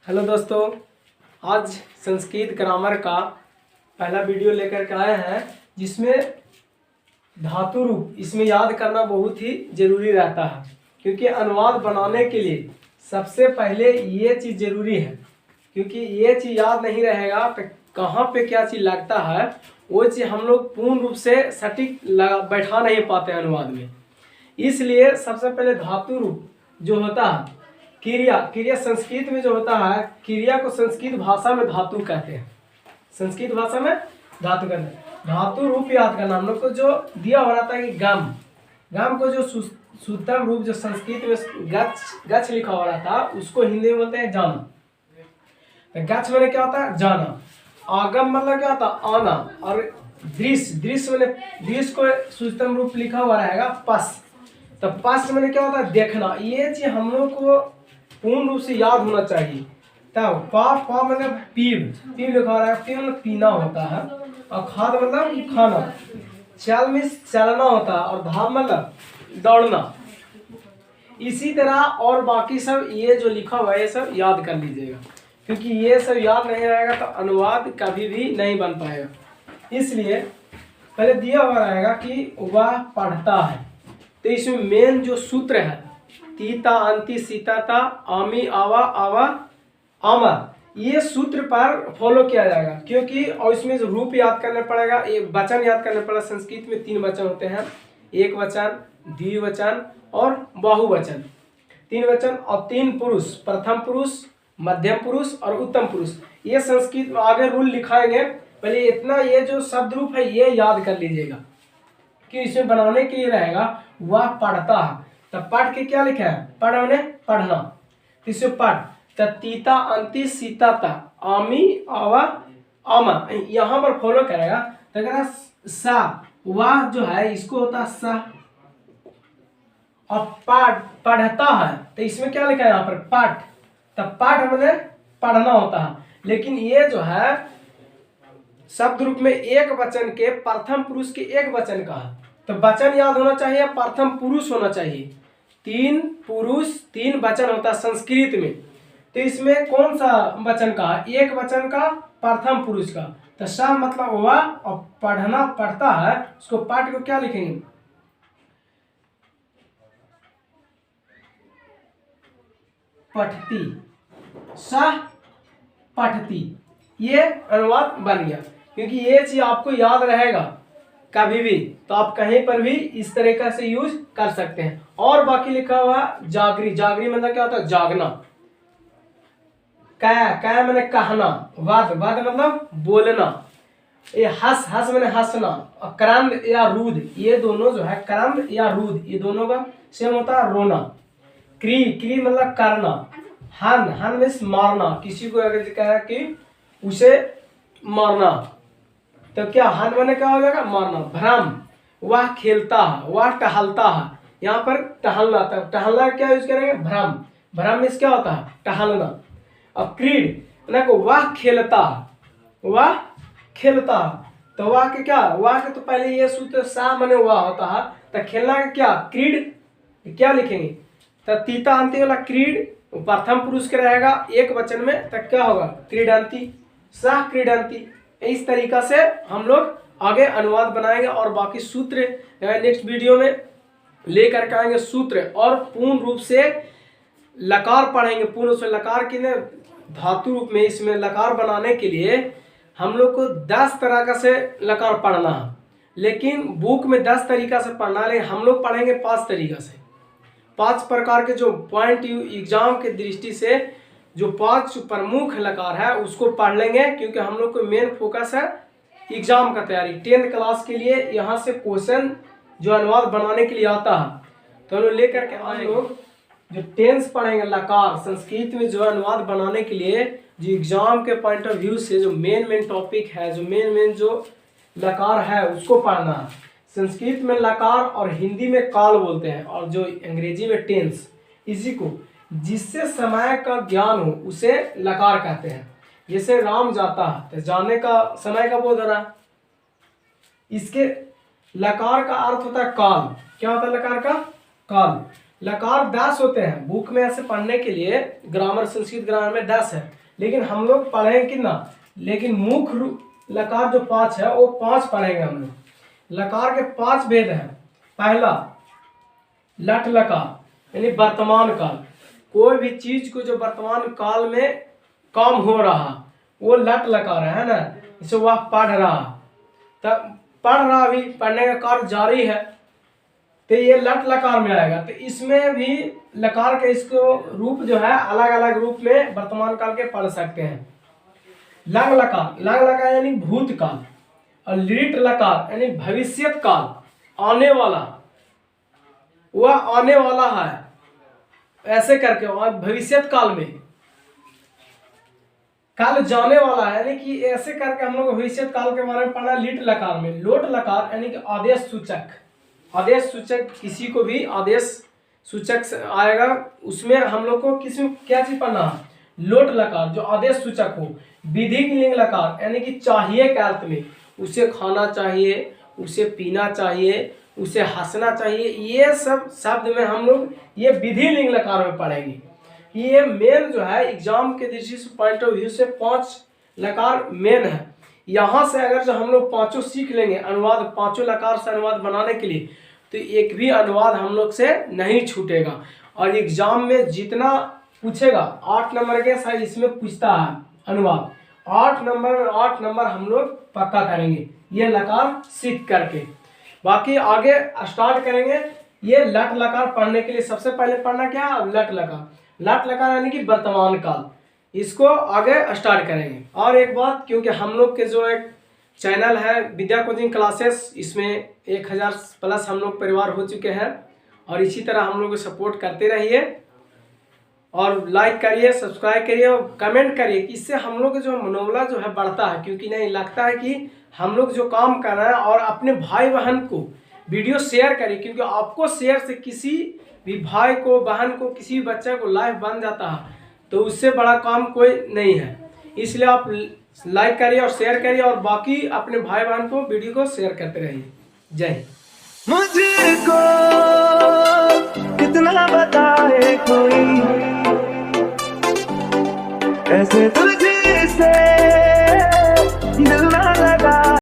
Hello दोस्तों, आज Sanskrit grammar का पहला वीडियो लेकर के आए हैं जिसमें धातु रूप इसमें याद करना बहुत ही ज़रूरी रहता है, क्योंकि अनुवाद बनाने के लिए सबसे पहले ये चीज़ ज़रूरी है। क्योंकि ये चीज़ याद नहीं रहेगा तो कहाँ पे क्या चीज़ लगता है वो चीज़ हम लोग पूर्ण रूप से सटीक बैठा नहीं पाते अनुवाद में। इसलिए सबसे पहले धातु रूप जो होता है, क्रिया संस्कृत में जो होता है, क्रिया को संस्कृत भाषा में धातु कहते हैं। संस्कृत भाषा में धातु कहते हैं। धातु रूप याद करना हम लोग को जो दिया हो रहा था कि गम को जो सूत्रम रूप जो संस्कृत में गच्छ लिखा हो रहा था उसको हिंदी में बोलते हैं जाना। तो गच्छ मैंने क्या होता है? जाना। आगम मतलब क्या होता है? आना। और दृश्य मैंने दृश्य को सूत्रम रूप लिखा हुआ रहेगा पस। तो पस मैंने क्या होता है? देखना। ये चीज हम लोग को पूर्ण रूप से याद होना चाहिए। तब पा मतलब पीव लिखा हुआ है, पीव मतलब पीना होता है, और खाद मतलब खाना, चल में चलना होता है, और धाम मतलब दौड़ना। इसी तरह और बाकी सब ये जो लिखा हुआ है ये सब याद कर लीजिएगा, क्योंकि ये सब याद नहीं रहेगा तो अनुवाद कभी भी नहीं बन पाएगा। इसलिए पहले दिया हुआ रहेगा कि वह पढ़ता है। तो इसमें मेन जो सूत्र है तीता अंति सीताता आमी आवा आवा आमा, ये सूत्र पर फॉलो किया जाएगा। क्योंकि और इसमें जो रूप याद करना पड़ेगा, एक वचन याद करना पड़ेगा। संस्कृत में 3 वचन होते हैं, एक वचन, द्विवचन और बहुवचन। 3 वचन और 3 पुरुष, प्रथम पुरुष, मध्यम पुरुष और उत्तम पुरुष। ये संस्कृत में आगे रूल लिखाएंगे। पहले इतना ये जो शब्द रूप है ये याद कर लीजिएगा कि इसमें बनाने के लिए रहेगा वह पढ़ता है। तब पढ़ के क्या लिखा है? पढ़ मैंने पढ़ना। इसे पढ़ तीता अंति सीताता आमी आवा आमा, यहाँ पर फॉलो करेगा। तो कहना सा वाह जो है इसको होता है सा, और पढ़ता है तो इसमें क्या लिखा है यहाँ पर? पाठ। तब पाठ मैंने पढ़ना होता है। लेकिन ये जो है शब्द रूप में एक वचन के प्रथम पुरुष के एक वचन का है, तो वचन याद होना चाहिए, प्रथम पुरुष होना चाहिए। 3 पुरुष 3 वचन होता है संस्कृत में। तो इसमें कौन सा वचन का? एक वचन का, प्रथम पुरुष का। तो सा मतलब हुआ, और पढ़ना पढ़ता है, उसको पाठ को क्या लिखेंगे? पठती, सा पठती। ये अनुवाद बन गया। क्योंकि ये चीज आपको याद रहेगा कभी भी, तो आप कहीं पर भी इस तरीके से यूज कर सकते हैं। और बाकी लिखा हुआ जागरी। जागरी मतलब क्या होता है? जागना। कै मैंने कहना, वाद मतलब बोलना। ये हस मैंने हंसना, और करंद या रूद, ये दोनों जो है करंद या रूद ये दोनों का सेम होता है रोना। क्री मतलब करना। हन मीन्स मारना। किसी को अगर कहा कि उसे मारना तो क्या हन मैंने क्या हो जाएगा? मारना। भ्रम वह खेलता है, वह टहलता है। यहाँ पर टहलना, तब टहलना क्या यूज करेंगे? भ्रम मीन्स क्या होता है? टहलना। और क्रीड ना को वह खेलता है, वह खेलता है। तो वह के क्या? वह के तो पहले ये सूत्र सा मने वह होता है। तो खेलना का क्या? क्रीड। क्या लिखेंगे? तो तीता अंति वाला क्रीड प्रथम पुरुष के रहेगा एक वचन में, तब क्या होगा? क्रीडंती, सह क्रीडंती। इस तरीका से हम लोग आगे अनुवाद बनाएंगे और बाकी सूत्र नेक्स्ट वीडियो में लेकर के आएंगे सूत्र। और पूर्ण रूप से लकार पढ़ेंगे। पूर्ण रूप से लकार के धातु रूप में इसमें लकार बनाने के लिए हम लोग को 10 तरह का से लकार पढ़ना है। लेकिन बुक में 10 तरीका से पढ़ना है, लेकिन हम लोग पढ़ेंगे 5 तरीका से। 5 प्रकार के जो पॉइंट एग्जाम के दृष्टि से जो 5 प्रमुख लकार है उसको पढ़ लेंगे। क्योंकि हम लोग को मेन फोकस है एग्जाम का तैयारी। 10th क्लास के लिए यहाँ से क्वेश्चन जो अनुवाद बनाने के लिए आता है, तो हम लोग लेकर के हम लोग जो 10th पढ़ेंगे लकार संस्कृत में जो अनुवाद बनाने के लिए, जो एग्जाम के पॉइंट ऑफ व्यू से जो मेन टॉपिक है, जो मेन जो लकार है उसको पढ़ना है। संस्कृत में लकार और हिंदी में काल बोलते हैं, और जो अंग्रेजी में टेंस। इसी को जिससे समय का ज्ञान हो उसे लकार कहते हैं। जैसे राम जाता है तो जाने का समय का बोध हो रहा है। इसके लकार का अर्थ होता है काल। क्या होता है लकार का? काल। लकार 10 होते हैं बुक में ऐसे पढ़ने के लिए, ग्रामर संस्कृत ग्रामर में 10 है, लेकिन हम लोग पढ़ेंगे कितना, लेकिन मुख्य लकार जो 5 है वो 5 पढ़ेंगे हम लोग। लकार के 5 भेद हैं। पहला लट लकार यानी वर्तमान काल, कोई भी चीज को जो वर्तमान काल में काम हो रहा वो लट लकार है ना, इसे वह पढ़ रहा, तब पढ़ रहा भी, पढ़ने का कार्य जारी है, तो ये लट लकार में आएगा। तो इसमें भी लकार के इसको रूप जो है अलग अलग रूप में वर्तमान काल के पढ़ सकते हैं। लंग लकार यानी भूतकाल, और लिट लकार यानी भविष्यत काल, आने वाला, वह आने वाला है ऐसे करके, और भविष्यत काल में काल जाने वाला है, यानी कि ऐसे करके हम लोग भविष्य काल के बारे में पढ़ा। लिट लकार में लोट लकार यानी कि आदेश सूचक, आदेश सूचक किसी को भी आदेश सूचक आएगा, उसमें हम लोग को किसी क्या चीज पढ़ना है, लोट लकार जो आदेश सूचक हो। विधि लिंग लकार यानी कि चाहिए के अर्थ में, उसे खाना चाहिए, उसे पीना चाहिए, उसे हंसना चाहिए, ये सब शब्द में हम लोग ये विधि लिंग लकार में पढ़ेंगे। ये मेन जो है एग्जाम के दृष्टि से पॉइंट ऑफ व्यू से 5 लकार मेन है। यहाँ से अगर जो हम लोग 5 सीख लेंगे अनुवाद, 5 लकार से अनुवाद बनाने के लिए, तो एक भी अनुवाद हम लोग से नहीं छूटेगा। और एग्जाम में जितना पूछेगा 8 नंबर के साथ इसमें पूछता है अनुवाद, 8 नंबर हम लोग पक्का करेंगे ये लकार सीख करके। बाकी आगे स्टार्ट करेंगे। ये लट लकार पढ़ने के लिए सबसे पहले पढ़ना क्या है, लट लकार। लट लकार यानी कि वर्तमान काल, इसको आगे स्टार्ट करेंगे। और एक बात, क्योंकि हम लोग के जो एक चैनल है विद्या कोचिंग क्लासेस, इसमें 1000 प्लस हम लोग परिवार हो चुके हैं, और इसी तरह हम लोग को सपोर्ट करते रहिए, और लाइक करिए, सब्सक्राइब करिए और कमेंट करिए, कि इससे हम लोग का जो मनोबला जो है बढ़ता है। क्योंकि नहीं लगता है कि हम लोग जो काम कर रहे हैं, और अपने भाई बहन को वीडियो शेयर करिए, क्योंकि आपको शेयर से किसी भी भाई को, बहन को, किसी बच्चे को लाइफ बन जाता है, तो उससे बड़ा काम कोई नहीं है। इसलिए आप लाइक करिए और शेयर करिए, और बाकी अपने भाई बहन को वीडियो को शेयर करते रहिए। जय हिंद। मुझको कितना बताए कोई, ऐसे तो